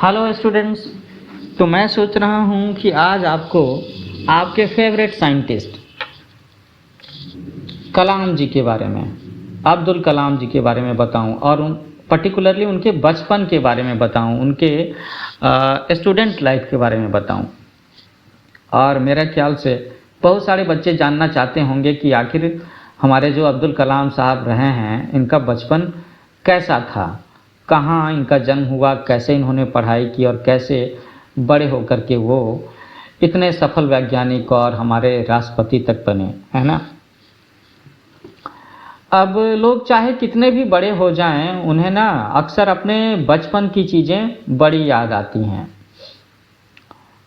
Hello students. तो मैं सोच रहा हूँ कि आज आपको आपके फेवरेट साइंटिस्ट कलाम जी के बारे में, अब्दुल कलाम जी के बारे में बताऊं और पर्टिकुलरली उनके बचपन के बारे में बताऊं, उनके स्टूडेंट लाइफ के बारे में बताऊं। और मेरा ख्याल से बहुत सारे बच्चे जानना चाहते होंगे कि आखिर हमारे जो अब्दुल कलाम साहब रहे हैं, इनका बचपन कैसा था, कहाँ इनका जन्म हुआ, कैसे इन्होंने पढ़ाई की और कैसे बड़े होकर के वो इतने सफल वैज्ञानिक और हमारे राष्ट्रपति तक बने, है ना। अब लोग चाहे कितने भी बड़े हो जाएं, उन्हें ना अक्सर अपने बचपन की चीज़ें बड़ी याद आती हैं।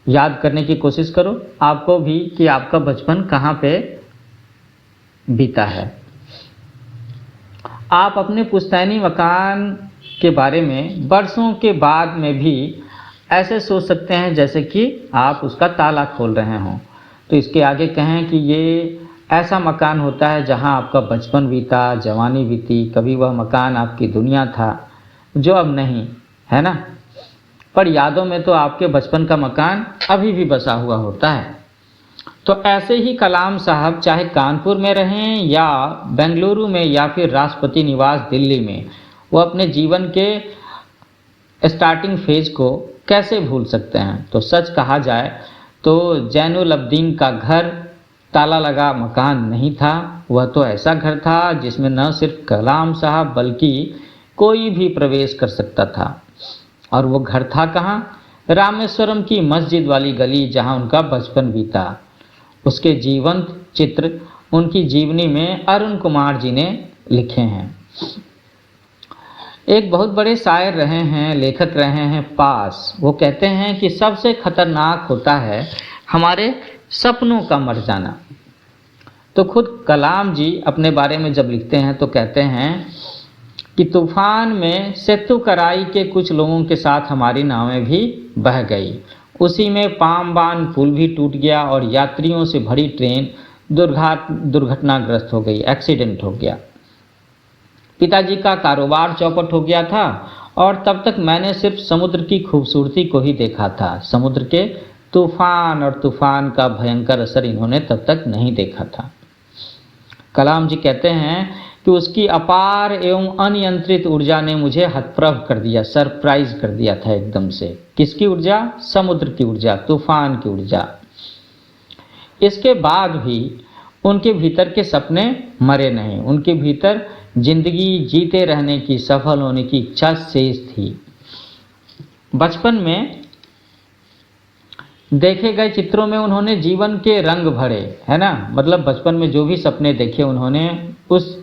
याद करने की कोशिश करो आपको भी कि आपका बचपन कहाँ पे बीता है। आप अपने पुश्तैनी मकान के बारे में बरसों के बाद में भी ऐसे सोच सकते हैं जैसे कि आप उसका ताला खोल रहे हों। तो इसके आगे कहें कि ये ऐसा मकान होता है जहां आपका बचपन बीता, जवानी बीती। कभी वह मकान आपकी दुनिया था जो अब नहीं है ना, पर यादों में तो आपके बचपन का मकान अभी भी बसा हुआ होता है। तो ऐसे ही कलाम साहब चाहे कानपुर में रहें या बेंगलुरु में या फिर राष्ट्रपति निवास दिल्ली में, वो अपने जीवन के स्टार्टिंग फेज को कैसे भूल सकते हैं। तो सच कहा जाए तो जैनुल अब्दीन का घर ताला लगा मकान नहीं था, वह तो ऐसा घर था जिसमें न सिर्फ कलाम साहब बल्कि कोई भी प्रवेश कर सकता था। और वो घर था कहाँ? रामेश्वरम की मस्जिद वाली गली जहाँ उनका बचपन बीता। उसके जीवंत चित्र उनकी जीवनी में अरुण कुमार जी ने लिखे हैं। एक बहुत बड़े शायर रहे हैं, लेखक रहे हैं पास। वो कहते हैं कि सबसे खतरनाक होता है हमारे सपनों का मर जाना। तो खुद कलाम जी अपने बारे में जब लिखते हैं तो कहते हैं कि तूफान में सेतुकराई के कुछ लोगों के साथ हमारी नावें भी बह गई। उसी में पामबान पुल भी टूट गया और यात्रियों से भरी ट्रेन दुर्घटनाग्रस्त हो गई, एक्सीडेंट हो गया। पिताजी का कारोबार चौपट हो गया था और तब तक मैंने सिर्फ समुद्र की खूबसूरती को ही देखा था। समुद्र के तूफान और तूफान का भयंकर असर इन्होंने तब तक नहीं देखा था। कलाम जी कहते हैं कि उसकी अपार एवं अनियंत्रित ऊर्जा ने मुझे हतप्रभ कर दिया, सरप्राइज कर दिया था एकदम से। किसकी ऊर्जा? समुद्र की ऊर्जा, तूफान की ऊर्जा। इसके बाद भी उनके भीतर के सपने मरे नहीं। उनके भीतर जिंदगी जीते रहने की, सफल होने की इच्छा शेष थी। बचपन में देखे गए चित्रों में उन्होंने जीवन के रंग भरे, है ना। मतलब बचपन में जो भी सपने देखे उन्होंने उस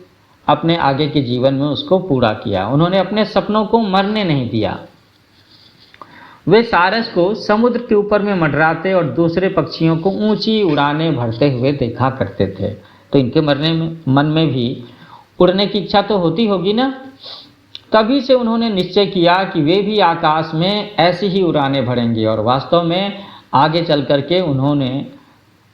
अपने आगे के जीवन में उसको पूरा किया। उन्होंने अपने सपनों को मरने नहीं दिया। वे सारस को समुद्र के ऊपर में मंडराते और दूसरे पक्षियों को ऊंची उड़ानें भरते हुए देखा करते थे। तो इनके मरने में मन में भी उड़ने की इच्छा तो होती होगी ना। तभी से उन्होंने निश्चय किया कि वे भी आकाश में ऐसी ही उड़ानें भरेंगे और वास्तव में आगे चल करके उन्होंने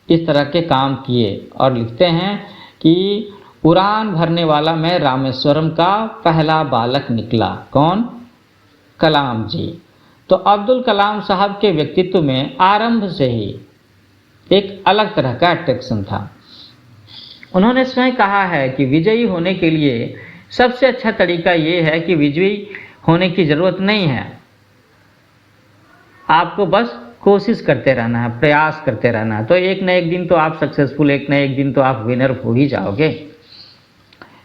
इस तरह के काम किए। और लिखते हैं कि उड़ान भरने वाला मैं रामेश्वरम का पहला बालक निकला। कौन? कलाम जी। तो अब्दुल कलाम साहब के व्यक्तित्व में आरंभ से ही एक अलग तरह का अट्रैक्शन था। उन्होंने स्वयं कहा है कि विजयी होने के लिए सबसे अच्छा तरीका ये है कि विजयी होने की जरूरत नहीं है, आपको बस कोशिश करते रहना है, प्रयास करते रहना है। तो एक न एक दिन तो आप सक्सेसफुल, एक न एक दिन तो आप विनर हो ही जाओगे।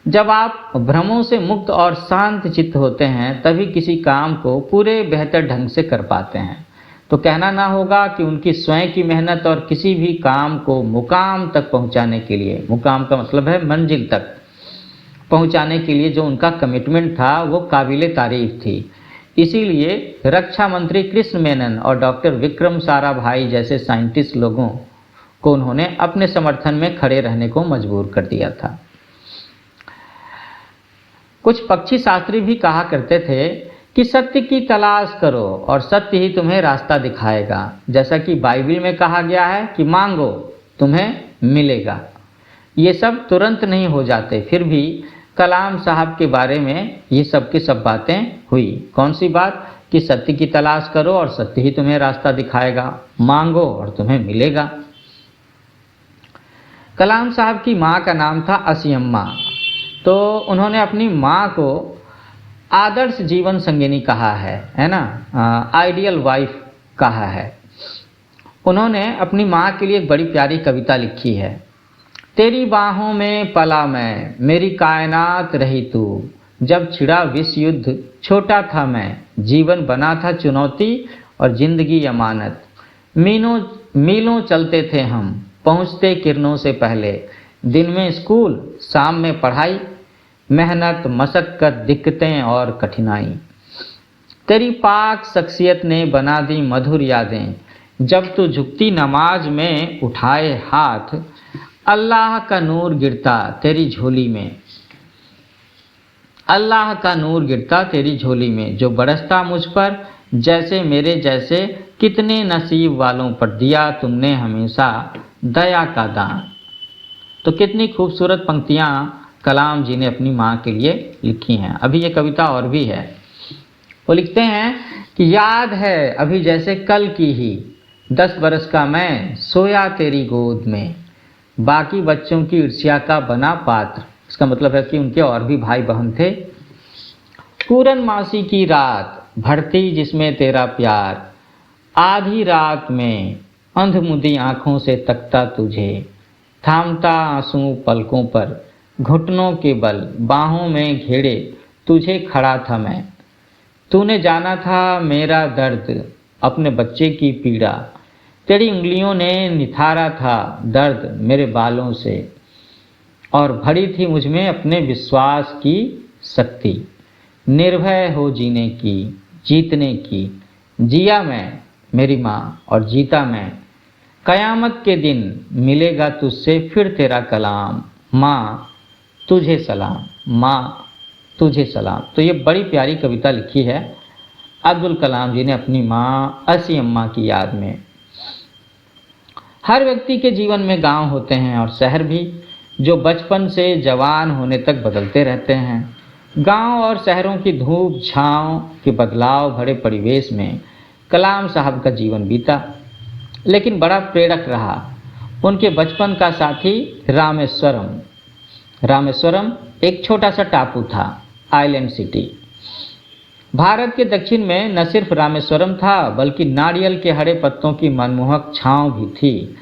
जब आप भ्रमों से मुक्त और शांत चित्त होते हैं तभी किसी काम को पूरे बेहतर ढंग से कर पाते हैं। तो कहना ना होगा कि उनकी स्वयं की मेहनत और किसी भी काम को मुकाम तक पहुंचाने के लिए, मुकाम का मतलब है मंजिल तक पहुंचाने के लिए जो उनका कमिटमेंट था वो काबिले तारीफ थी। इसीलिए रक्षा मंत्री कृष्ण मेनन और डॉक्टर विक्रम साराभाई जैसे साइंटिस्ट लोगों को उन्होंने अपने समर्थन में खड़े रहने को मजबूर कर दिया था। कुछ पक्षी शास्त्री भी कहा करते थे कि सत्य की तलाश करो और सत्य ही तुम्हें रास्ता दिखाएगा। जैसा कि बाइबल में कहा गया है कि मांगो तुम्हें मिलेगा। ये सब तुरंत नहीं हो जाते, फिर भी कलाम साहब के बारे में ये सब की सब बातें हुई। कौन सी बात? कि सत्य की तलाश करो और सत्य ही तुम्हें रास्ता दिखाएगा, मांगो और तुम्हें मिलेगा। कलाम साहब की माँ का नाम था असीयम्मा। तो उन्होंने अपनी माँ को आदर्श जीवन संगिनी कहा है ना, आइडियल वाइफ कहा है। उन्होंने अपनी माँ के लिए एक बड़ी प्यारी कविता लिखी है। तेरी बाहों में पला मैं, मेरी कायनात रही तू, जब छिड़ा विश्व युद्ध छोटा था मैं, जीवन बना था चुनौती और जिंदगी अमानत। मीलों चलते थे हम, पहुँचते किरणों से पहले, दिन में स्कूल शाम में पढ़ाई, मेहनत मशक्क़त दिक्कतें और कठिनाई। तेरी पाक शख्सियत ने बना दी मधुर यादें, जब तू झुकती नमाज में उठाए हाथ, अल्लाह का नूर गिरता तेरी झोली में, अल्लाह का नूर गिरता तेरी झोली में, जो बरसता मुझ पर जैसे मेरे जैसे, कितने नसीब वालों पर दिया तुमने हमेशा दया का दान। तो कितनी खूबसूरत पंक्तियाँ कलाम जी ने अपनी माँ के लिए लिखी हैं। अभी ये कविता और भी है। वो लिखते हैं कि याद है अभी जैसे कल की ही, 10 बरस का मैं सोया तेरी गोद में, बाकी बच्चों की ईर्ष्या का बना पात्र। इसका मतलब है कि उनके और भी भाई बहन थे। पूरनमासी की रात भरती जिसमें तेरा प्यार, आधी रात में अंधमुंदी आँखों से तकता तुझे, थामता आंसू पलकों पर घुटनों के बल, बाहों में घेरे तुझे खड़ा था मैं। तूने जाना था मेरा दर्द, अपने बच्चे की पीड़ा, तेरी उंगलियों ने निथारा था दर्द मेरे बालों से, और भरी थी मुझ में अपने विश्वास की शक्ति, निर्भय हो जीने की जीतने की। जिया मैं मेरी माँ और जीता मैं, कयामत के दिन मिलेगा तुझसे फिर तेरा कलाम, माँ तुझे सलाम, माँ तुझे सलाम। तो ये बड़ी प्यारी कविता लिखी है अब्दुल कलाम जी ने अपनी माँ असीयम्मा की याद में। हर व्यक्ति के जीवन में गांव होते हैं और शहर भी, जो बचपन से जवान होने तक बदलते रहते हैं। गांव और शहरों की धूप छाँव के बदलाव भरे परिवेश में कलाम साहब का जीवन बीता, लेकिन बड़ा प्रेरक रहा उनके बचपन का साथी रामेश्वरम। रामेश्वरम एक छोटा सा टापू था, आइलैंड सिटी। भारत के दक्षिण में न सिर्फ रामेश्वरम था, बल्कि नारियल के हरे पत्तों की मनमोहक छाँव भी थी,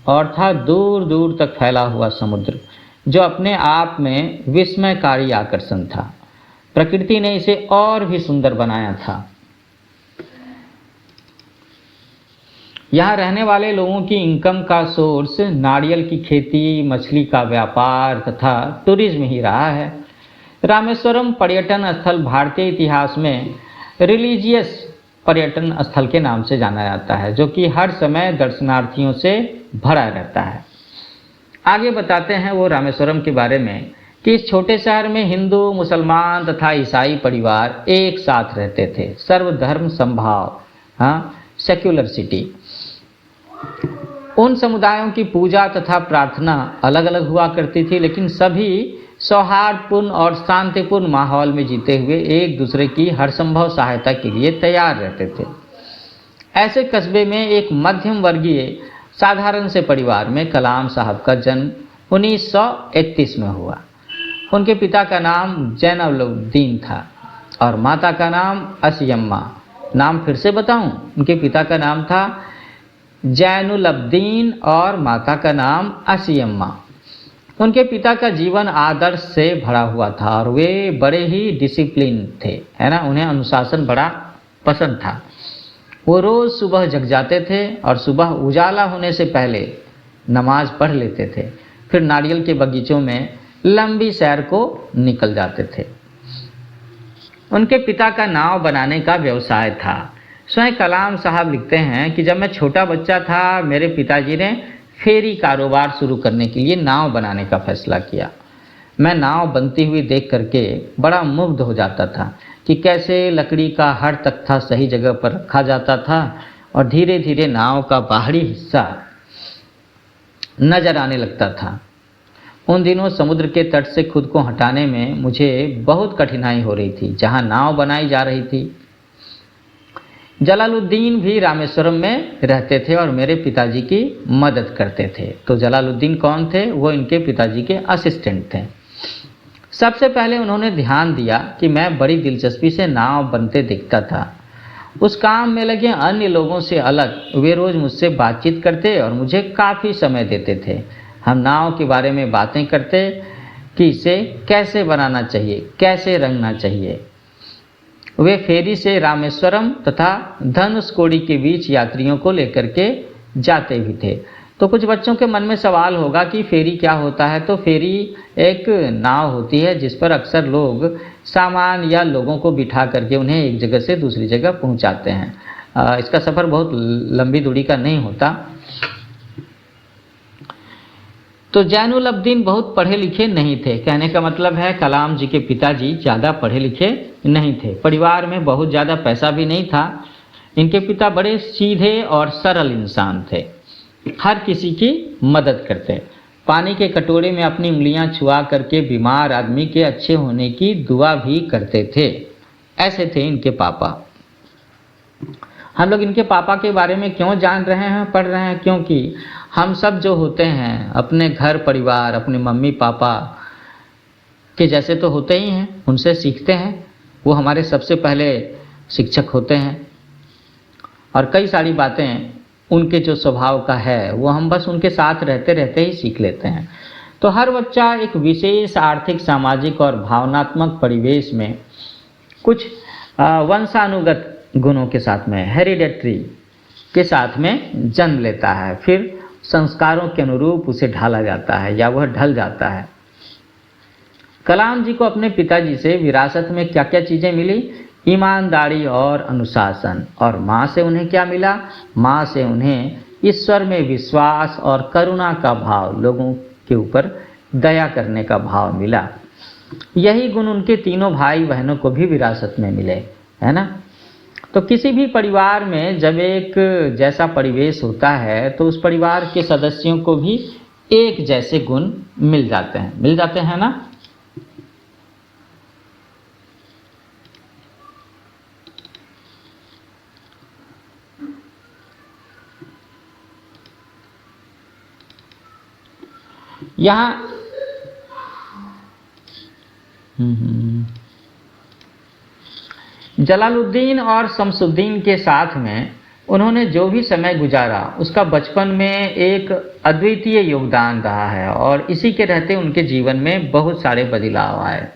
और था दूर दूर तक फैला हुआ समुद्र, जो अपने आप में विस्मयकारी आकर्षण था। प्रकृति ने इसे और भी सुंदर बनाया था। यहाँ रहने वाले लोगों की इनकम का सोर्स नारियल की खेती, मछली का व्यापार तथा टूरिज्म ही रहा है। रामेश्वरम पर्यटन स्थल भारतीय इतिहास में रिलीजियस पर्यटन स्थल के नाम से जाना जाता है, जो कि हर समय दर्शनार्थियों से भरा रहता है। आगे बताते हैं वो रामेश्वरम के बारे में कि इस छोटे शहर में हिंदू, मुसलमान तथा ईसाई परिवार एक साथ रहते थे। सर्वधर्म समभाव, सेक्युलर सिटी। उन समुदायों की पूजा तथा प्रार्थना अलग अलग हुआ करती थी, लेकिन सभी सौहार्दपूर्ण और शांतिपूर्ण माहौल में जीते हुए एक दूसरे की हर संभव सहायता के लिए तैयार रहते थे। ऐसे कस्बे में एक मध्यम वर्गीय साधारण से परिवार में कलाम साहब का जन्म 1931 में हुआ। उनके पिता का नाम जैनुलब्दीन था और माता का नाम असीयम्मा। नाम फिर से बताऊं, उनके पिता का नाम था जैनुलब्दीन और माता का नाम असीयम्मा। उनके पिता का जीवन आदर्श से भरा हुआ था और वे बड़े ही डिसिप्लिन थे, है ना। उन्हें अनुशासन बड़ा पसंद था। वो रोज़ सुबह जग जाते थे और सुबह उजाला होने से पहले नमाज पढ़ लेते थे, फिर नारियल के बगीचों में लंबी सैर को निकल जाते थे। उनके पिता का नाव बनाने का व्यवसाय था। स्वयं कलाम साहब लिखते हैं कि जब मैं छोटा बच्चा था, मेरे पिताजी ने फेरी कारोबार शुरू करने के लिए नाव बनाने का फैसला किया। मैं नाव बनती हुई देख करके बड़ा मुग्ध हो जाता था कि कैसे लकड़ी का हर तख्ता सही जगह पर रखा जाता था और धीरे धीरे नाव का बाहरी हिस्सा नजर आने लगता था। उन दिनों समुद्र के तट से खुद को हटाने में मुझे बहुत कठिनाई हो रही थी। जहाँ नाव बनाई जा रही थी जलालुद्दीन भी रामेश्वरम में रहते थे और मेरे पिताजी की मदद करते थे। तो जलालुद्दीन कौन थे? वो इनके पिताजी के असिस्टेंट थे। सबसे पहले उन्होंने ध्यान दिया कि मैं बड़ी दिलचस्पी से नाव बनते देखता था। उस काम में लगे अन्य लोगों से अलग वे रोज़ मुझसे बातचीत करते और मुझे काफ़ी समय देते थे। हम नाव के बारे में बातें करते कि इसे कैसे बनाना चाहिए, कैसे रंगना चाहिए। वे फेरी से रामेश्वरम तथा धनुषकोडी के बीच यात्रियों को लेकर के जाते भी थे। तो कुछ बच्चों के मन में सवाल होगा कि फेरी क्या होता है। तो फेरी एक नाव होती है जिस पर अक्सर लोग सामान या लोगों को बिठा करके उन्हें एक जगह से दूसरी जगह पहुंचाते हैं। इसका सफ़र बहुत लंबी दूरी का नहीं होता। तो जैनुल अब्दीन बहुत पढ़े लिखे नहीं थे। कहने का मतलब है कलाम जी के पिताजी ज़्यादा पढ़े लिखे नहीं थे। परिवार में बहुत ज़्यादा पैसा भी नहीं था। इनके पिता बड़े सीधे और सरल इंसान थे, हर किसी की मदद करते, पानी के कटोरे में अपनी उंगलियां छुआ करके बीमार आदमी के अच्छे होने की दुआ भी करते थे। ऐसे थे इनके पापा। हम लोग इनके पापा के बारे में क्यों जान रहे हैं, पढ़ रहे हैं? क्योंकि हम सब जो होते हैं अपने घर परिवार, अपने मम्मी पापा के जैसे तो होते ही हैं, उनसे सीखते हैं। वो हमारे सबसे पहले शिक्षक होते हैं और कई सारी बातें उनके जो स्वभाव का है वो हम बस उनके साथ रहते रहते ही सीख लेते हैं। तो हर बच्चा एक विशेष आर्थिक, सामाजिक और भावनात्मक परिवेश में कुछ वंशानुगत गुणों के साथ में, हेरिडेटरी के साथ में जन्म लेता है। फिर संस्कारों के अनुरूप उसे ढाला जाता है या वह ढल जाता है। कलाम जी को अपने पिताजी से विरासत में क्या क्या चीज़ें मिली? ईमानदारी और अनुशासन। और माँ से उन्हें क्या मिला? माँ से उन्हें ईश्वर में विश्वास और करुणा का भाव, लोगों के ऊपर दया करने का भाव मिला। यही गुण उनके तीनों भाई बहनों को भी विरासत में मिले, है ना। तो किसी भी परिवार में जब एक जैसा परिवेश होता है तो उस परिवार के सदस्यों को भी एक जैसे गुण मिल जाते हैं ना। यहाँ जलालुद्दीन और शमसुद्दीन के साथ में उन्होंने जो भी समय गुजारा उसका बचपन में एक अद्वितीय योगदान रहा है और इसी के रहते उनके जीवन में बहुत सारे बदलाव आए।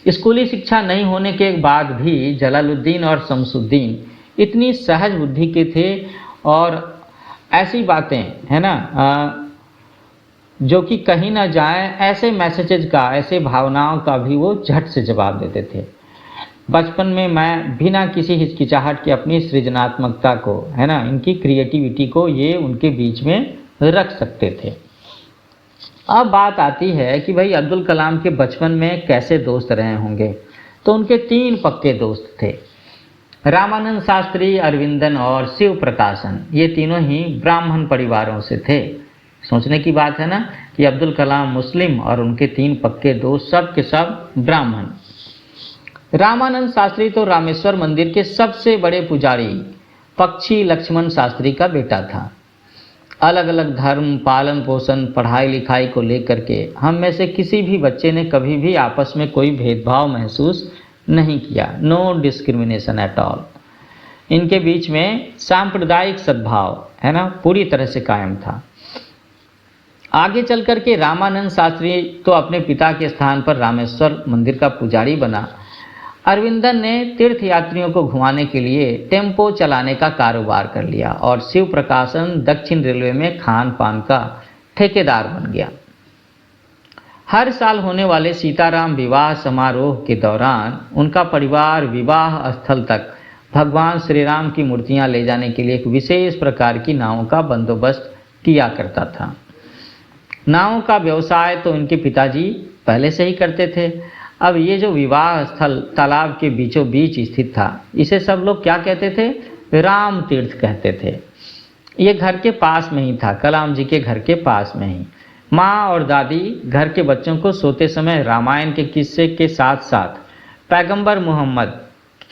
स्कूली शिक्षा नहीं होने के बाद भी जलालुद्दीन और शमसुद्दीन इतनी सहज बुद्धि के थे और ऐसी बातें, है ना, जो कि कहीं ना जाए, ऐसे मैसेजेज का, ऐसे भावनाओं का भी वो झट से जवाब देते थे। बचपन में मैं बिना किसी हिचकिचाहट के अपनी सृजनात्मकता को, है ना, इनकी क्रिएटिविटी को ये उनके बीच में रख सकते थे। अब बात आती है कि भाई अब्दुल कलाम के बचपन में कैसे दोस्त रहे होंगे। तो उनके 3 पक्के दोस्त थे, रामानंद शास्त्री, अरविंदन और शिव प्रकाशन। ये तीनों ही ब्राह्मण परिवारों से थे। सोचने की बात है ना कि अब्दुल कलाम मुस्लिम और उनके 3 पक्के दोस्त सब के सब ब्राह्मण। रामानंद शास्त्री तो रामेश्वर मंदिर के सबसे बड़े पुजारी पक्षी लक्ष्मण शास्त्री का बेटा था। अलग अलग धर्म, पालन पोषण, पढ़ाई लिखाई को लेकर के हम में से किसी भी बच्चे ने कभी भी आपस में कोई भेदभाव महसूस नहीं किया। No discrimination at all. इनके बीच में सांप्रदायिक सद्भाव, है ना, पूरी तरह से कायम था। आगे चल कर के रामानंद शास्त्री तो अपने पिता के स्थान पर रामेश्वर मंदिर का पुजारी बना। अरविंदन ने तीर्थ यात्रियों को घुमाने के लिए टेम्पो चलाने का कारोबार कर लिया और शिव प्रकाशन दक्षिण रेलवे में खान पान का ठेकेदार बन गया। हर साल होने वाले सीताराम विवाह समारोह के दौरान उनका परिवार विवाह स्थल तक भगवान श्री राम की मूर्तियां ले जाने के लिए एक विशेष प्रकार की नावों का बंदोबस्त किया करता था। नावों का व्यवसाय तो इनके पिताजी पहले से ही करते थे। अब ये जो विवाह स्थल तालाब के बीचों बीच स्थित था, इसे सब लोग क्या कहते थे? राम तीर्थ कहते थे। ये घर के पास में ही था, कलाम जी के घर के पास में ही। माँ और दादी घर के बच्चों को सोते समय रामायण के किस्से के साथ साथ पैगंबर मोहम्मद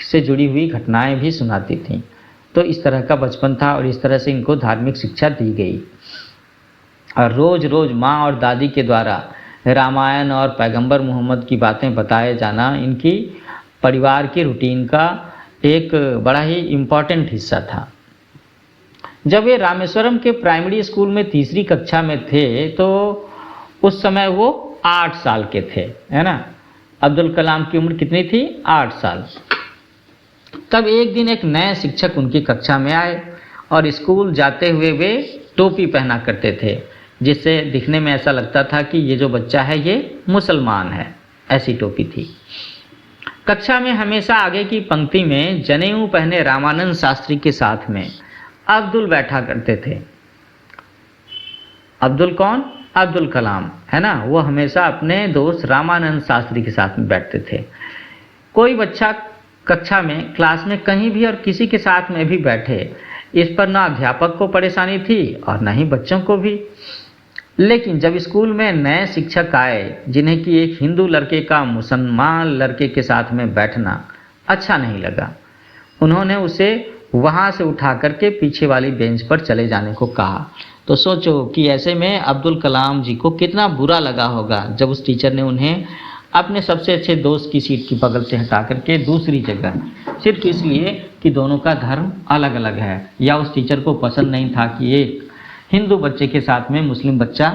से जुड़ी हुई घटनाएं भी सुनाती थीं। तो इस तरह का बचपन था और इस तरह से इनको धार्मिक शिक्षा दी गई। और रोज़ रोज़ माँ और दादी के द्वारा रामायण और पैगंबर मोहम्मद की बातें बताए जाना इनकी परिवार की रूटीन का एक बड़ा ही इम्पॉर्टेंट हिस्सा था। जब वे रामेश्वरम के प्राइमरी स्कूल में तीसरी कक्षा में थे तो उस समय वो 8 साल के थे, है ना। अब्दुल कलाम की उम्र कितनी थी? 8 साल। तब एक दिन एक नए शिक्षक उनकी कक्षा में आए और स्कूल जाते हुए वे टोपी पहना करते थे, जिससे दिखने में ऐसा लगता था कि ये जो बच्चा है ये मुसलमान है। ऐसी टोपी थी। कक्षा में हमेशा आगे की पंक्ति में जनेऊ पहने रामानंद शास्त्री के साथ में अब्दुल बैठा करते थे। अब्दुल कौन? अब्दुल कलाम, है ना। वो हमेशा अपने दोस्त रामानंद शास्त्री के साथ में बैठते थे। कोई बच्चा कक्षा में, क्लास में कहीं भी और किसी के साथ में भी बैठे, इस पर ना अध्यापक को परेशानी थी और ना ही बच्चों को भी। लेकिन जब स्कूल में नए शिक्षक आए जिन्हें कि एक हिंदू लड़के का मुसलमान लड़के के साथ में बैठना अच्छा नहीं लगा, उन्होंने उसे वहाँ से उठा करके पीछे वाली बेंच पर चले जाने को कहा। तो सोचो कि ऐसे में अब्दुल कलाम जी को कितना बुरा लगा होगा जब उस टीचर ने उन्हें अपने सबसे अच्छे दोस्त की सीट की बगल से हटा करके दूसरी जगह, सिर्फ इसलिए कि दोनों का धर्म अलग अलग है, या उस टीचर को पसंद नहीं था कि एक हिंदू बच्चे के साथ में मुस्लिम बच्चा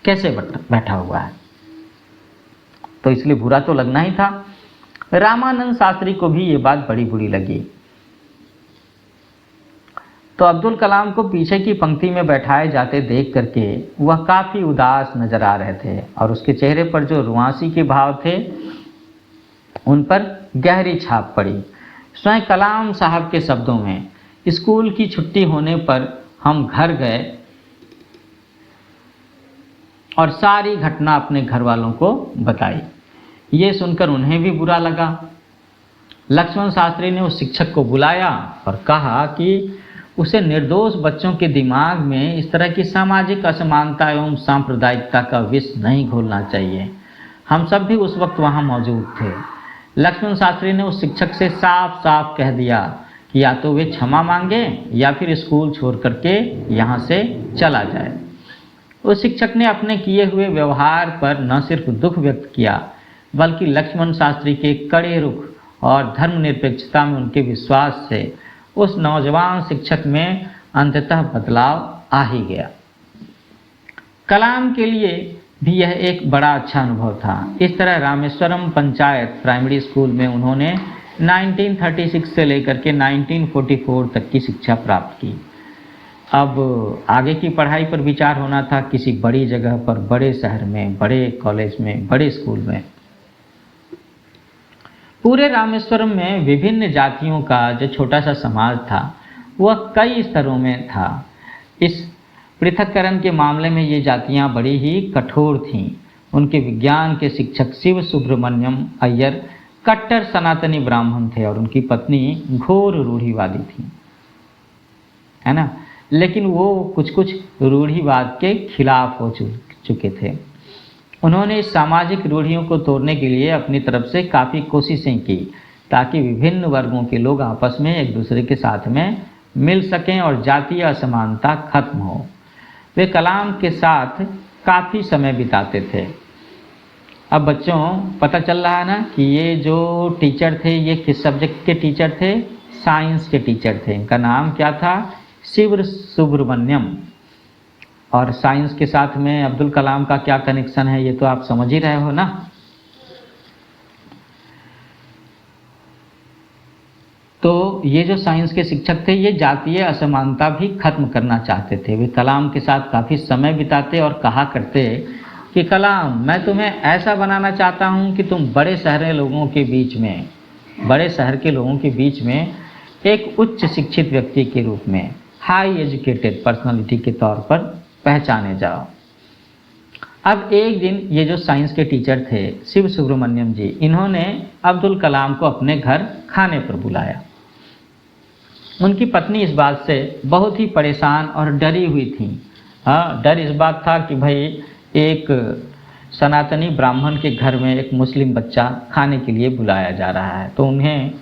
कैसे बैठा हुआ है, तो इसलिए बुरा तो लगना ही था। रामानंद शास्त्री को भी ये बात बड़ी बुरी लगी। तो अब्दुल कलाम को पीछे की पंक्ति में बैठाए जाते देख करके वह काफ़ी उदास नजर आ रहे थे और उसके चेहरे पर जो रुआंसी के भाव थे उन पर गहरी छाप पड़ी। स्वयं कलाम साहब के शब्दों में, स्कूल की छुट्टी होने पर हम घर गए और सारी घटना अपने घर वालों को बताई। ये सुनकर उन्हें भी बुरा लगा। लक्ष्मण शास्त्री ने उस शिक्षक को बुलाया और कहा कि उसे निर्दोष बच्चों के दिमाग में इस तरह की सामाजिक असमानता एवं सांप्रदायिकता का विष नहीं घोलना चाहिए। हम सब भी उस वक्त वहाँ मौजूद थे। लक्ष्मण शास्त्री ने उस शिक्षक से साफ साफ कह दिया कि या तो वे क्षमा मांगे या फिर स्कूल छोड़ करके यहाँ से चला जाए। उस शिक्षक ने अपने किए हुए व्यवहार पर न सिर्फ दुख व्यक्त किया बल्कि लक्ष्मण शास्त्री के कड़े रुख और धर्मनिरपेक्षता में उनके विश्वास से उस नौजवान शिक्षक में अंततः बदलाव आ ही गया। कलाम के लिए भी यह एक बड़ा अच्छा अनुभव था। इस तरह रामेश्वरम पंचायत प्राइमरी स्कूल में उन्होंने 1936 से लेकर के 1944 तक की शिक्षा प्राप्त की। अब आगे की पढ़ाई पर विचार होना था किसी बड़ी जगह पर, बड़े शहर में, बड़े कॉलेज में, बड़े स्कूल में। पूरे रामेश्वरम में विभिन्न जातियों का जो छोटा सा समाज था वह कई स्तरों में था। इस पृथक्करण के मामले में ये जातियां बड़ी ही कठोर थीं। उनके विज्ञान के शिक्षक शिव सुब्रमण्यम अय्यर कट्टर सनातनी ब्राह्मण थे और उनकी पत्नी घोर रूढ़िवादी थी, है ना। लेकिन वो कुछ रूढ़िवाद के खिलाफ हो चुके थे। उन्होंने इस सामाजिक रूढ़ियों को तोड़ने के लिए अपनी तरफ से काफ़ी कोशिशें की ताकि विभिन्न वर्गों के लोग आपस में एक दूसरे के साथ में मिल सकें और जातीय असमानता खत्म हो। वे कलाम के साथ काफ़ी समय बिताते थे। अब बच्चों पता चल रहा है ना कि ये जो टीचर थे ये किस सब्जेक्ट के टीचर थे? साइंस के टीचर थे। इनका नाम क्या था? शिव सुब्रमण्यम। और साइंस के साथ में अब्दुल कलाम का क्या कनेक्शन है ये तो आप समझ ही रहे हो ना। तो ये जो साइंस के शिक्षक थे ये जातीय असमानता भी खत्म करना चाहते थे। वे कलाम के साथ काफ़ी समय बिताते और कहा करते कि कलाम, मैं तुम्हें ऐसा बनाना चाहता हूँ कि तुम बड़े शहर के लोगों के बीच में एक उच्च शिक्षित व्यक्ति के रूप में, हाई एजुकेटेड पर्सनालिटी के तौर पर पहचाने जाओ। अब एक दिन ये जो साइंस के टीचर थे शिव सुब्रमण्यम जी, इन्होंने अब्दुल कलाम को अपने घर खाने पर बुलाया। उनकी पत्नी इस बात से बहुत ही परेशान और डरी हुई थी। हाँ, डर इस बात था कि भाई एक सनातनी ब्राह्मण के घर में एक मुस्लिम बच्चा खाने के लिए बुलाया जा रहा है, तो उन्हें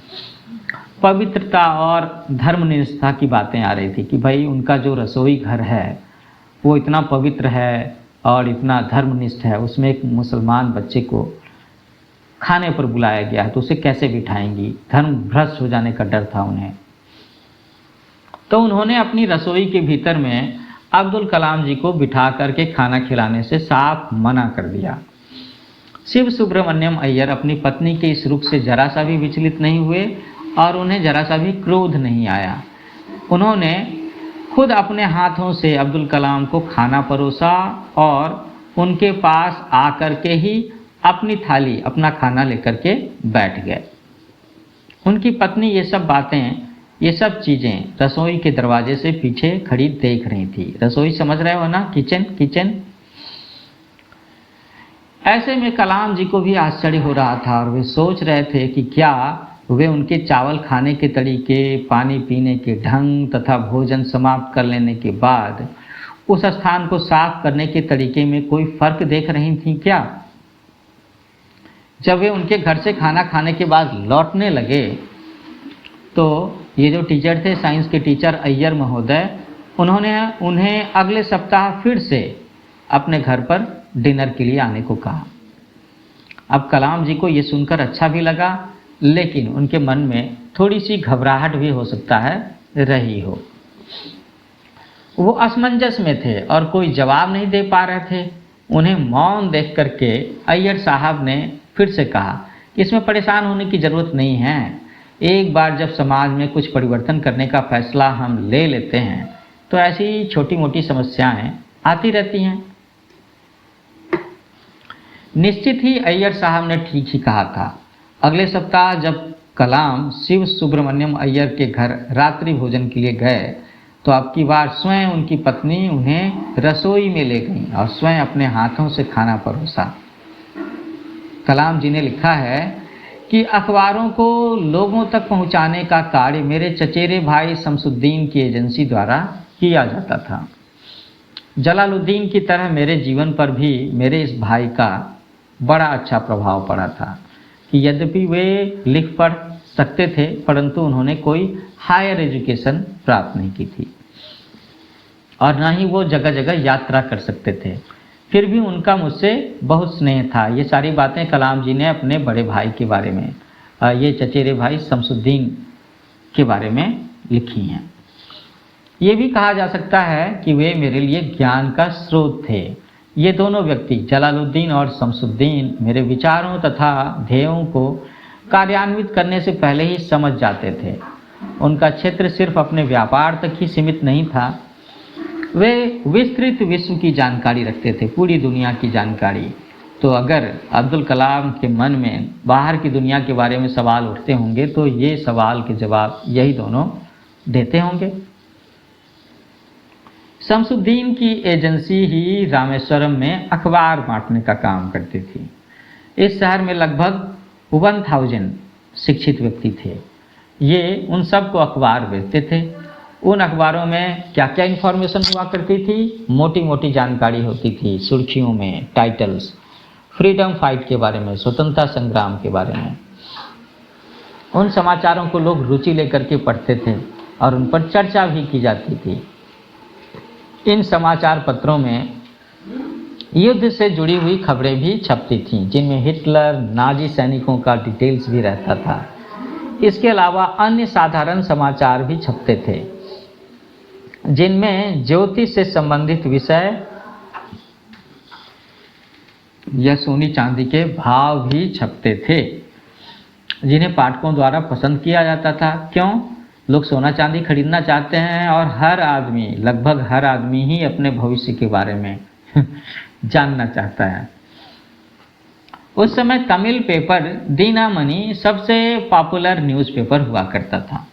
पवित्रता और धर्मनिष्ठा की बातें आ रही थी कि भाई उनका जो रसोई घर है वो इतना पवित्र है और इतना धर्मनिष्ठ है, उसमें एक मुसलमान बच्चे को खाने पर बुलाया गया है तो उसे कैसे बिठाएंगी, धर्म भ्रष्ट हो जाने का डर था उन्हें। तो उन्होंने अपनी रसोई के भीतर में अब्दुल कलाम जी को बिठा करके खाना खिलाने से साफ मना कर दिया। शिव सुब्रमण्यम अय्यर अपनी पत्नी के इस रुख से जरा सा भी विचलित नहीं हुए और उन्हें जरा सा भी क्रोध नहीं आया। उन्होंने खुद अपने हाथों से अब्दुल कलाम को खाना परोसा और उनके पास आकर के ही अपनी थाली, अपना खाना लेकर के बैठ गए। उनकी पत्नी ये सब बातें, ये सब चीज़ें रसोई के दरवाजे से पीछे खड़ी देख रही थी। रसोई समझ रहे हो ना, किचन। ऐसे में कलाम जी को भी आश्चर्य हो रहा था और वे सोच रहे थे कि क्या वे उनके चावल खाने के तरीके, पानी पीने के ढंग तथा भोजन समाप्त कर लेने के बाद उस स्थान को साफ करने के तरीके में कोई फर्क देख रही थी क्या। जब वे उनके घर से खाना खाने के बाद लौटने लगे तो ये जो टीचर थे, साइंस के टीचर अय्यर महोदय, उन्होंने उन्हें अगले सप्ताह फिर से अपने घर पर डिनर के लिए आने को कहा। अब कलाम जी को ये सुनकर अच्छा भी लगा, लेकिन उनके मन में थोड़ी सी घबराहट भी हो सकता है रही हो। वो असमंजस में थे और कोई जवाब नहीं दे पा रहे थे। उन्हें मौन देख करके अय्यर साहब ने फिर से कहा कि इसमें परेशान होने की ज़रूरत नहीं है। एक बार जब समाज में कुछ परिवर्तन करने का फैसला हम ले लेते हैं तो ऐसी छोटी मोटी समस्याएं आती रहती हैं। निश्चित ही अय्यर साहब ने ठीक ही कहा था। अगले सप्ताह जब कलाम शिव सुब्रमण्यम अय्यर के घर रात्रि भोजन के लिए गए तो अब की बार स्वयं उनकी पत्नी उन्हें रसोई में ले गई और स्वयं अपने हाथों से खाना परोसा। कलाम जी ने लिखा है कि अखबारों को लोगों तक पहुंचाने का कार्य मेरे चचेरे भाई शमसुद्दीन की एजेंसी द्वारा किया जाता था। जलालुद्दीन की तरह मेरे जीवन पर भी मेरे इस भाई का बड़ा अच्छा प्रभाव पड़ा था कि यद्यपि वे लिख पढ़ सकते थे परंतु उन्होंने कोई हायर एजुकेशन प्राप्त नहीं की थी और न ही वो जगह जगह यात्रा कर सकते थे। फिर भी उनका मुझसे बहुत स्नेह था। ये सारी बातें कलाम जी ने अपने बड़े भाई के बारे में, ये चचेरे भाई शमसुद्दीन के बारे में लिखी हैं। ये भी कहा जा सकता है कि वे मेरे लिए ज्ञान का स्रोत थे। ये दोनों व्यक्ति जलालुद्दीन और शमसुद्दीन मेरे विचारों तथा ध्येयों को कार्यान्वित करने से पहले ही समझ जाते थे। उनका क्षेत्र सिर्फ अपने व्यापार तक ही सीमित नहीं था, वे विस्तृत विश्व की जानकारी रखते थे, पूरी दुनिया की जानकारी। तो अगर अब्दुल कलाम के मन में बाहर की दुनिया के बारे में सवाल उठते होंगे तो ये सवाल के जवाब यही दोनों देते होंगे। शमसुद्दीन की एजेंसी ही रामेश्वरम में अखबार बांटने का काम करती थी। इस शहर में लगभग 1000 शिक्षित व्यक्ति थे। ये उन सबको अखबार बेचते थे। उन अखबारों में क्या क्या इन्फॉर्मेशन हुआ करती थी, मोटी मोटी जानकारी होती थी, सुर्खियों में टाइटल्स, फ्रीडम फाइट के बारे में, स्वतंत्रता संग्राम के बारे में। उन समाचारों को लोग रुचि लेकर के पढ़ते थे और उन पर चर्चा भी की जाती थी। इन समाचार पत्रों में युद्ध से जुड़ी हुई खबरें भी छपती थीं, जिनमें हिटलर, नाजी सैनिकों का डिटेल्स भी रहता था। इसके अलावा अन्य साधारण समाचार भी छपते थे, जिनमें ज्योतिष से संबंधित विषय या सोने चांदी के भाव भी छपते थे, जिन्हें पाठकों द्वारा पसंद किया जाता था। क्यों? लोग सोना चांदी खरीदना चाहते हैं और हर आदमी, लगभग हर आदमी ही अपने भविष्य के बारे में जानना चाहता है। उस समय तमिल पेपर दीनामणि सबसे पॉपुलर न्यूज़पेपर हुआ करता था।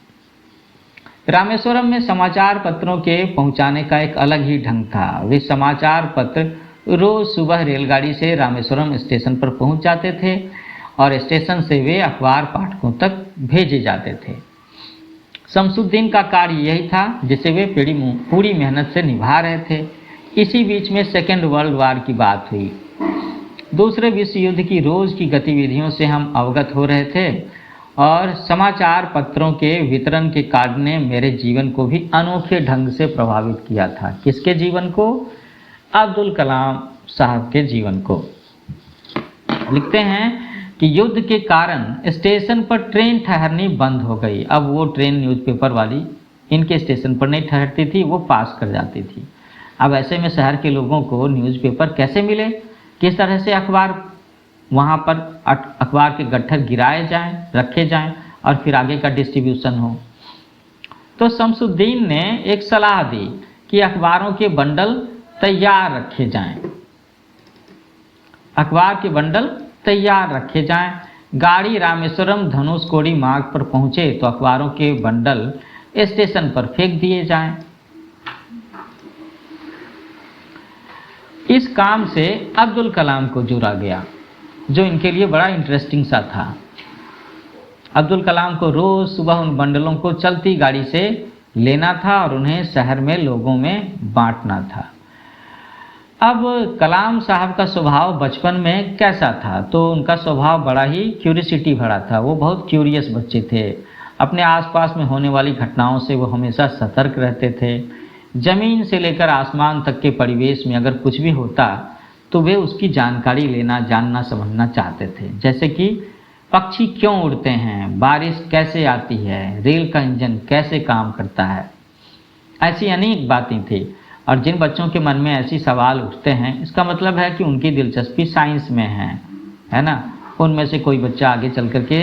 रामेश्वरम में समाचार पत्रों के पहुंचाने का एक अलग ही ढंग था। वे समाचार पत्र रोज सुबह रेलगाड़ी से रामेश्वरम स्टेशन पर पहुंच जाते थे और स्टेशन से वे अखबार पाठकों तक भेजे जाते थे। शमसुद्दीन का कार्य यही था जिसे वे पूरी मेहनत से निभा रहे थे। इसी बीच में सेकेंड वर्ल्ड वार की बात हुई। दूसरे विश्व युद्ध की रोज़ की गतिविधियों से हम अवगत हो रहे थे और समाचार पत्रों के वितरण के कार्य ने मेरे जीवन को भी अनोखे ढंग से प्रभावित किया था। किसके जीवन को? अब्दुल कलाम साहब के जीवन को। लिखते हैं कि युद्ध के कारण स्टेशन पर ट्रेन ठहरनी बंद हो गई। अब वो ट्रेन न्यूज़पेपर वाली इनके स्टेशन पर नहीं ठहरती थी, वो पास कर जाती थी। अब ऐसे में शहर के लोगों को न्यूज़पेपर कैसे मिले? किस तरह से अखबार वहाँ पर अखबार के गट्ठर गिराए जाएं, रखे जाएं और फिर आगे का डिस्ट्रीब्यूशन हो। तो शमसुद्दीन ने एक सलाह दी कि अखबारों के बंडल तैयार रखे जाएं, अखबार के बंडल तैयार रखे जाएं। गाड़ी रामेश्वरम धनुषकोडी मार्ग पर पहुंचे तो अखबारों के बंडल स्टेशन पर फेंक दिए जाएं। इस काम से अब्दुल कलाम को जोड़ा गया, जो इनके लिए बड़ा इंटरेस्टिंग सा था। अब्दुल कलाम को रोज सुबह उन बंडलों को चलती गाड़ी से लेना था और उन्हें शहर में लोगों में बांटना था। अब कलाम साहब का स्वभाव बचपन में कैसा था? तो उनका स्वभाव बड़ा ही क्यूरियोसिटी भरा था। वो बहुत क्यूरियस बच्चे थे। अपने आसपास में होने वाली घटनाओं से वो हमेशा सतर्क रहते थे। जमीन से लेकर आसमान तक के परिवेश में अगर कुछ भी होता तो वे उसकी जानकारी लेना, जानना, समझना चाहते थे। जैसे कि पक्षी क्यों उड़ते हैं, बारिश कैसे आती है, रेल का इंजन कैसे काम करता है। ऐसी अनेक बातें थी। और जिन बच्चों के मन में ऐसी सवाल उठते हैं, इसका मतलब है कि उनकी दिलचस्पी साइंस में है ना। उनमें से कोई बच्चा आगे चल कर के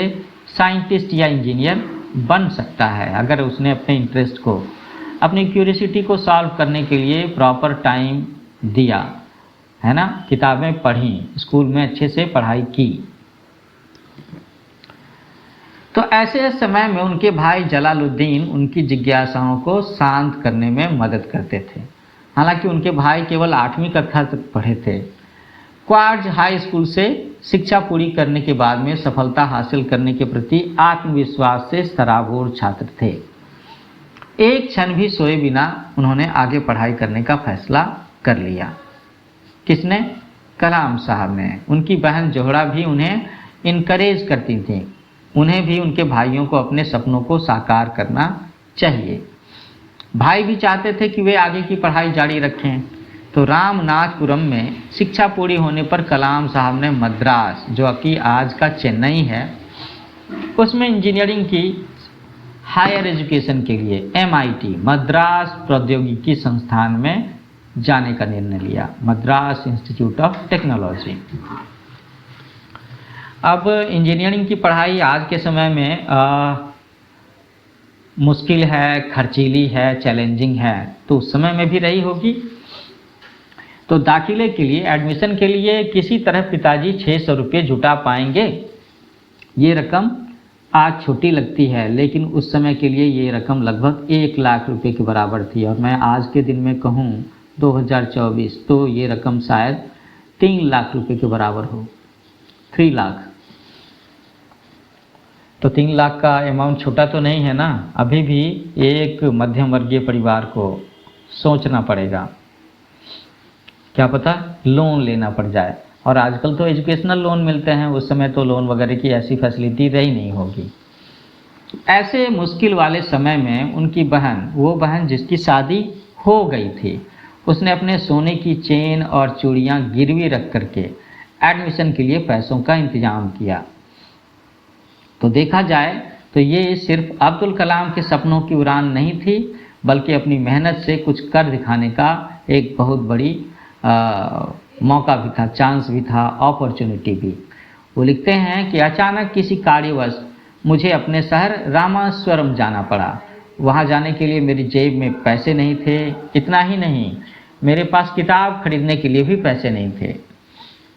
साइंटिस्ट या इंजीनियर बन सकता है, अगर उसने अपने इंटरेस्ट को, अपनी क्यूरियोसिटी को सॉल्व करने के लिए प्रॉपर टाइम दिया, है ना। किताबें पढ़ी, स्कूल में अच्छे से पढ़ाई की। तो ऐसे समय में उनके भाई जलालुद्दीन उनकी जिज्ञासाओं को शांत करने में मदद करते थे। हालांकि उनके भाई केवल 8वीं कक्षा तक पढ़े थे। क्वार्ट्ज हाई स्कूल से शिक्षा पूरी करने के बाद में सफलता हासिल करने के प्रति आत्मविश्वास से सराबोर छात्र थे। एक क्षण भी सोए बिना उन्होंने आगे पढ़ाई करने का फैसला कर लिया। किसने? कलाम साहब ने। उनकी बहन जोहरा भी उन्हें इनकरेज करती थी। उन्हें भी उनके भाइयों को अपने सपनों को साकार करना चाहिए। भाई भी चाहते थे कि वे आगे की पढ़ाई जारी रखें। तो रामनाथपुरम में शिक्षा पूरी होने पर कलाम साहब ने मद्रास, जो कि आज का चेन्नई है, उसमें इंजीनियरिंग की हायर एजुकेशन के लिए MIT, मद्रास प्रौद्योगिकी संस्थान में जाने का निर्णय लिया, मद्रास इंस्टीट्यूट ऑफ टेक्नोलॉजी। अब इंजीनियरिंग की पढ़ाई आज के समय में मुश्किल है, खर्चीली है, चैलेंजिंग है, तो उस समय में भी रही होगी। तो दाखिले के लिए, एडमिशन के लिए किसी तरह पिताजी 600 रुपये जुटा पाएंगे। ये रकम आज छोटी लगती है, लेकिन उस समय के लिए ये रकम लगभग 1 लाख रुपए के बराबर थी। और मैं आज के दिन में कहूँ 2024, तो ये रकम शायद 3 लाख रुपए के बराबर हो, 3 लाख। तो 3 लाख का अमाउंट छोटा तो नहीं है ना। अभी भी एक मध्यम वर्गीय परिवार को सोचना पड़ेगा, क्या पता लोन लेना पड़ जाए। और आजकल तो एजुकेशनल लोन मिलते हैं, उस समय तो लोन वगैरह की ऐसी फैसिलिटी रही नहीं होगी। ऐसे मुश्किल वाले समय में उनकी बहन, वो बहन जिसकी शादी हो गई थी, उसने अपने सोने की चेन और चूड़ियाँ गिरवी रख करके एडमिशन के लिए पैसों का इंतजाम किया। तो देखा जाए तो ये सिर्फ अब्दुल कलाम के सपनों की उड़ान नहीं थी, बल्कि अपनी मेहनत से कुछ कर दिखाने का एक बहुत बड़ी मौका भी था, चांस भी था, अपॉर्चुनिटी भी। वो लिखते हैं कि अचानक किसी कार्यवश मुझे अपने शहर रामेश्वरम जाना पड़ा। वहाँ जाने के लिए मेरी जेब में पैसे नहीं थे। इतना ही नहीं, मेरे पास किताब खरीदने के लिए भी पैसे नहीं थे।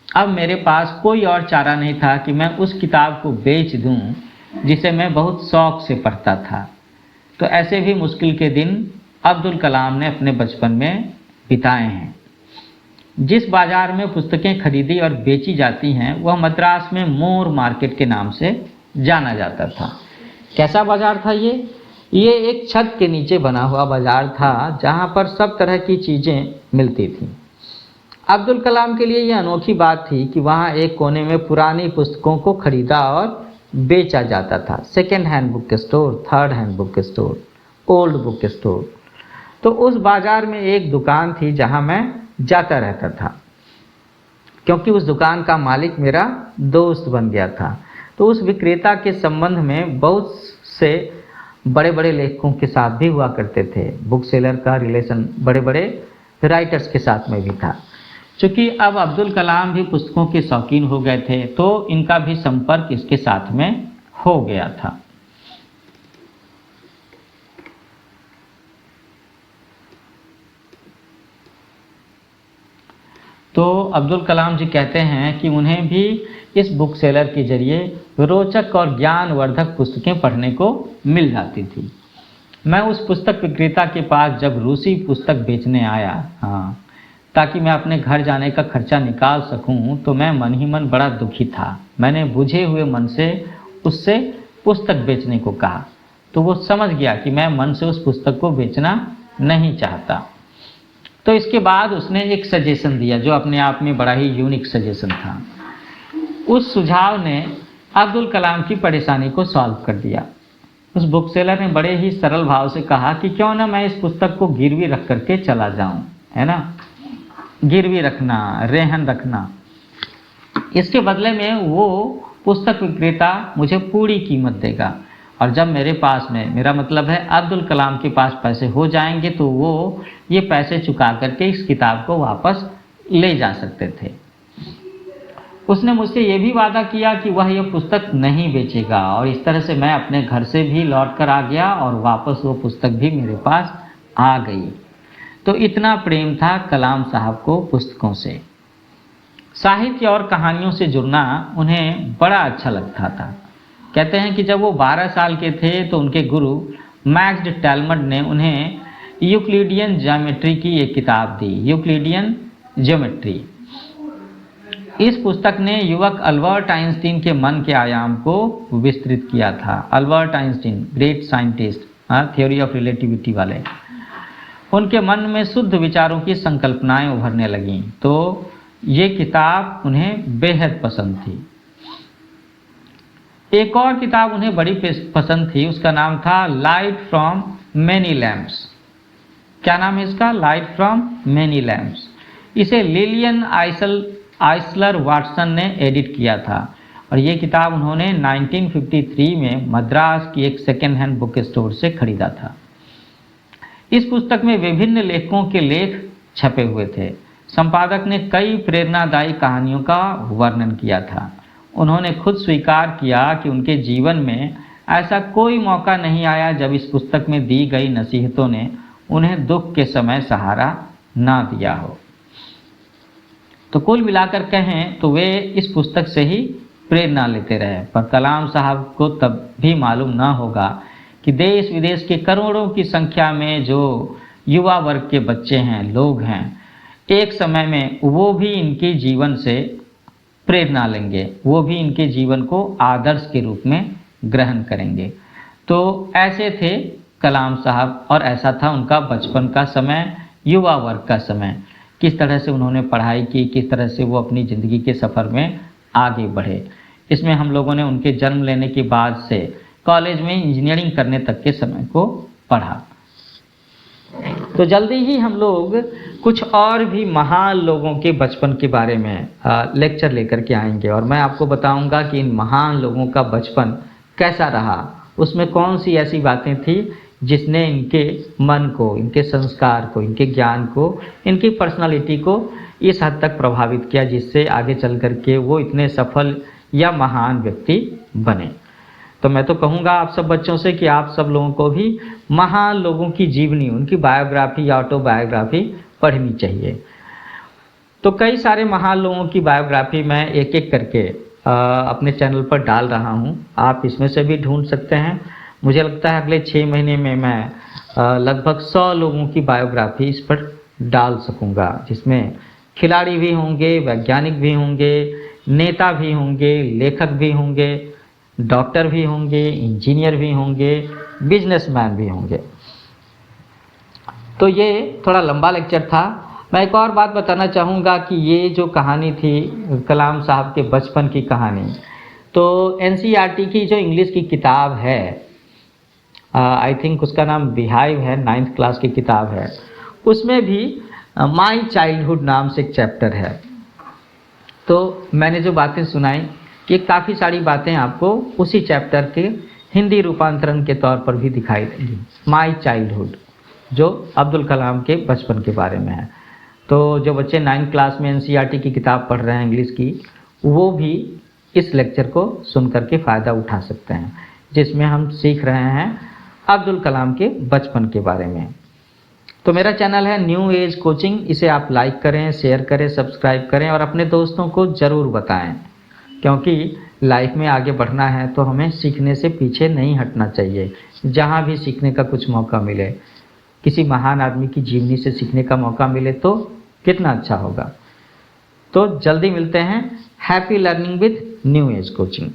अब मेरे पास कोई और चारा नहीं था कि मैं उस किताब को बेच दूं जिसे मैं बहुत शौक से पढ़ता था। तो ऐसे भी मुश्किल के दिन अब्दुल कलाम ने अपने बचपन में बिताए हैं। जिस बाजार में पुस्तकें खरीदी और बेची जाती हैं, वह मद्रास में मोर मार्केट के नाम से जाना जाता था। कैसा बाजार था ये एक छत के नीचे बना हुआ बाजार था, जहां पर सब तरह की चीज़ें मिलती थीं। अब्दुल कलाम के लिए यह अनोखी बात थी कि वहाँ एक कोने में पुरानी पुस्तकों को खरीदा और बेचा जाता था। Second hand book store, third hand book store, old book store. तो उस बाज़ार में एक दुकान थी जहाँ मैं जाता रहता था, क्योंकि उस दुकान का मालिक मेरा दोस्त बन गया था। तो उस विक्रेता के संबंध में बहुत से बड़े बड़े लेखकों के साथ भी हुआ करते थे। बुक सेलर का रिलेशन बड़े बड़े राइटर्स के साथ में भी था। चूँकि अब अब्दुल कलाम भी पुस्तकों के शौकीन हो गए थे, तो इनका भी संपर्क इसके साथ में हो गया था। तो अब्दुल कलाम जी कहते हैं कि उन्हें भी इस बुक सेलर के जरिए रोचक और ज्ञानवर्धक पुस्तकें पढ़ने को मिल जाती थी। मैं उस पुस्तक विक्रेता के पास जब रूसी पुस्तक बेचने आया, ताकि मैं अपने घर जाने का खर्चा निकाल सकूं, तो मैं मन ही मन बड़ा दुखी था। मैंने बुझे हुए मन से उससे पुस्तक बेचने को कहा, तो वो समझ गया कि मैं मन से उस पुस्तक को बेचना नहीं चाहता। तो इसके बाद उसने एक सजेशन दिया जो अपने आप में बड़ा ही यूनिक सजेशन था। उस सुझाव ने अब्दुल कलाम की परेशानी को सॉल्व कर दिया। उस बुक सेलर ने बड़े ही सरल भाव से कहा कि क्यों ना मैं इस पुस्तक को गिरवी रख करके चला जाऊं, है ना, गिरवी रखना, रेहन रखना। इसके बदले में वो पुस्तक विक्रेता मुझे पूरी कीमत देगा, और जब मेरे पास में, मेरा मतलब है अब्दुल कलाम के पास पैसे हो जाएंगे, तो वो ये पैसे चुका करके इस किताब को वापस ले जा सकते थे। उसने मुझसे ये भी वादा किया कि वह यह पुस्तक नहीं बेचेगा, और इस तरह से मैं अपने घर से भी लौट कर आ गया और वापस वो पुस्तक भी मेरे पास आ गई। तो इतना प्रेम था कलाम साहब को पुस्तकों से। साहित्य और कहानियों से जुड़ना उन्हें बड़ा अच्छा लगता था। कहते हैं कि जब वो 12 साल के थे तो उनके गुरु मैक्स टैलमंड ने उन्हें यूक्लिडियन ज्योमेट्री की एक किताब दी, यूक्लिडियन ज्योमेट्री। इस पुस्तक ने युवक अल्बर्ट आइंस्टीन के मन के आयाम को विस्तृत किया था। Albert Einstein, great scientist, theory of relativity वाले, उनके मन में शुद्ध विचारों की संकल्पनाएं उभरने लगीं। तो ये किताब उन्हें बेहद पसंद थी। एक और किताब उन्हें बड़ी पसंद थी, उसका नाम था लाइट फ्रॉम मैनी लैम्प्स। क्या नाम है इसका? Light from many lamps. इसे लिलियन आइसलर वाटसन ने एडिट किया था, और ये किताब उन्होंने 1953 में मद्रास की एक सेकेंड हैंड बुक स्टोर से खरीदा था। इस पुस्तक में विभिन्न लेखकों के लेख छपे हुए थे। संपादक ने कई प्रेरणादायी कहानियों का वर्णन किया था। उन्होंने खुद स्वीकार किया कि उनके जीवन में ऐसा कोई मौका नहीं आया जब इस पुस्तक में दी गई नसीहतों ने उन्हें दुख के समय सहारा ना दिया हो। तो कुल मिलाकर कहें तो वे इस पुस्तक से ही प्रेरणा लेते रहे। पर कलाम साहब को तब भी मालूम ना होगा कि देश विदेश के करोड़ों की संख्या में जो युवा वर्ग के बच्चे हैं, लोग हैं, एक समय में वो भी इनके जीवन से प्रेरणा लेंगे, वो भी इनके जीवन को आदर्श के रूप में ग्रहण करेंगे। तो ऐसे थे कलाम साहब, और ऐसा था उनका बचपन का समय, युवा वर्ग का समय। किस तरह से उन्होंने पढ़ाई की, किस तरह से वो अपनी ज़िंदगी के सफ़र में आगे बढ़े। इसमें हम लोगों ने उनके जन्म लेने के बाद से कॉलेज में इंजीनियरिंग करने तक के समय को पढ़ा। तो जल्दी ही हम लोग कुछ और भी महान लोगों के बचपन के बारे में लेक्चर लेकर के आएंगे, और मैं आपको बताऊंगा कि इन महान लोगों का बचपन कैसा रहा, उसमें कौन सी ऐसी बातें थी जिसने इनके मन को, इनके संस्कार को, इनके ज्ञान को, इनकी पर्सनालिटी को इस हद तक प्रभावित किया जिससे आगे चल कर के वो इतने सफल या महान व्यक्ति बने। तो मैं तो कहूँगा आप सब बच्चों से कि आप सब लोगों को भी महान लोगों की जीवनी, उनकी बायोग्राफी या ऑटोबायोग्राफी पढ़नी चाहिए। तो कई सारे महान लोगों की बायोग्राफी मैं एक एक करके अपने चैनल पर डाल रहा हूँ, आप इसमें से भी ढूंढ सकते हैं। मुझे लगता है अगले 6 महीने में मैं लगभग 100 लोगों की बायोग्राफी इस पर डाल सकूँगा, जिसमें खिलाड़ी भी होंगे, वैज्ञानिक भी होंगे, नेता भी होंगे, लेखक भी होंगे, डॉक्टर भी होंगे, इंजीनियर भी होंगे, बिजनेसमैन भी होंगे। तो ये थोड़ा लंबा लेक्चर था। मैं एक और बात बताना चाहूँगा कि ये जो कहानी थी कलाम साहब के बचपन की कहानी, तो एनसीईआरटी की जो इंग्लिश की किताब है, आई थिंक उसका नाम बिहाइव है, 9th क्लास की किताब है, उसमें भी माई चाइल्डहुड नाम से एक चैप्टर है। तो मैंने जो बातें सुनाई, ये काफ़ी सारी बातें आपको उसी चैप्टर के हिंदी रूपांतरण के तौर पर भी दिखाई देंगी। माई चाइल्डहुड जो अब्दुल कलाम के बचपन के बारे में है। तो जो बच्चे 9th क्लास में एनसीईआरटी की किताब पढ़ रहे हैं इंग्लिश की, वो भी इस लेक्चर को सुन करके फ़ायदा उठा सकते हैं, जिसमें हम सीख रहे हैं अब्दुल कलाम के बचपन के बारे में। तो मेरा चैनल है न्यू एज कोचिंग, इसे आप लाइक करें, शेयर करें, सब्सक्राइब करें और अपने दोस्तों को ज़रूर बताएं, क्योंकि लाइफ में आगे बढ़ना है तो हमें सीखने से पीछे नहीं हटना चाहिए। जहाँ भी सीखने का कुछ मौका मिले, किसी महान आदमी की जीवनी से सीखने का मौका मिले तो कितना अच्छा होगा। तो जल्दी मिलते हैं। Happy learning with new age coaching.